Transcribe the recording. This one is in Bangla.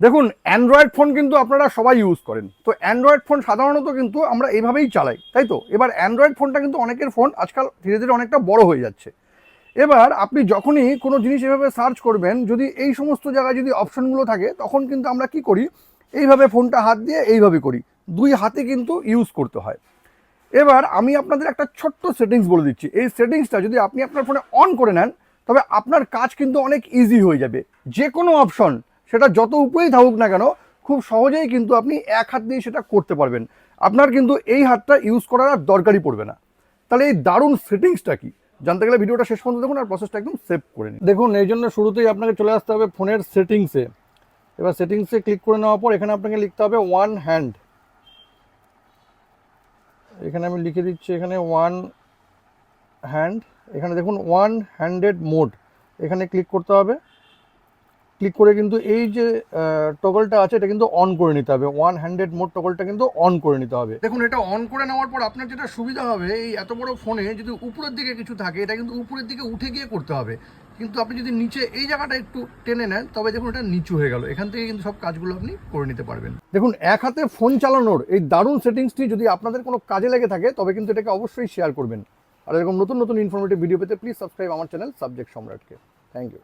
দেখুন, অ্যান্ড্রয়েড ফোন কিন্তু আপনারা সবাই ইউজ করেন। তো অ্যান্ড্রয়েড ফোন সাধারণত কিন্তু আমরা এইভাবেই চালাই, তাই তো? এবার অ্যান্ড্রয়েড ফোনটা কিন্তু অনেকের ফোন আজকাল ধীরে ধীরে অনেকটা বড় হয়ে যাচ্ছে। এবার আপনি যখনই কোনো জিনিস এভাবে সার্চ করবেন, যদি এই সমস্ত জায়গায় যদি অপশনগুলো থাকে, তখন কিন্তু আমরা কি করি, এইভাবে ফোনটা হাত দিয়ে এইভাবে করি, দুই হাতে কিন্তু ইউজ করতে হয়। এবার আমি আপনাদের একটা ছোট্ট সেটিংস বলে দিচ্ছি। এই সেটিংসটা যদি আপনি আপনার ফোনে অন করে নেন, তবে আপনার কাজ কিন্তু অনেক ইজি হয়ে যাবে। যে কোনো অপশন, সেটা যত উপরেই থাকুক না কেন, খুব সহজেই কিন্তু আপনি এক হাত দিয়ে সেটা করতে পারবেন। আপনার কিন্তু এই হাতটা ইউজ করার আর দরকারই পড়বে না। তাহলে এই দারুণ সেটিংসটা কি জানতে গেলে ভিডিওটা শেষ পর্যন্ত দেখুন আর প্রসেসটা একদম সেভ করে নিন। দেখুন, এই জন্য শুরুতেই আপনাকে চলে আসতে হবে ফোনের সেটিংসে। এবার সেটিংসে ক্লিক করে নেওয়ার পর এখানে আপনাকে লিখতে হবে ওয়ান হ্যান্ড। এখানে আমি লিখে দিচ্ছি, এখানে ওয়ান হ্যান্ড। এখানে দেখুন ওয়ান হ্যান্ডেড মোড, এখানে ক্লিক করতে হবে। ক্লিক করে কিন্তু এই যে টগলটা আছে এটা কিন্তু অন করে নিতে হবে। ওয়ান হ্যান্ডেড মোড টগলটা কিন্তু অন করে নিতে হবে। দেখুন, এটা অন করে নেওয়ার পর আপনার যেটা সুবিধা হবে, এই এত বড় ফোনে যদি উপরের দিকে কিছু থাকে, এটা কিন্তু উপরের দিকে উঠে গিয়ে করতে হবে। কিন্তু আপনি যদি নিচে এই জায়গাটা একটু টেনে নেন, তবে দেখুন এটা নিচু হয়ে গেল। এখান থেকে কিন্তু সব কাজগুলো আপনি করে নিতে পারবেন। দেখুন, এক হাতে ফোন চালানোর এই দারুণ সেটিংসটি যদি আপনাদের কোনো কাজে লেগে থাকে, তবে কিন্তু এটাকে অবশ্যই শেয়ার করবেন। আর এরকম নতুন নতুন ইনফরমেটিভ ভিডিও পেতে প্লিজ সাবস্ক্রাইব আমার চ্যানেল সাবজেক্ট সম্রাটকে। Thank you.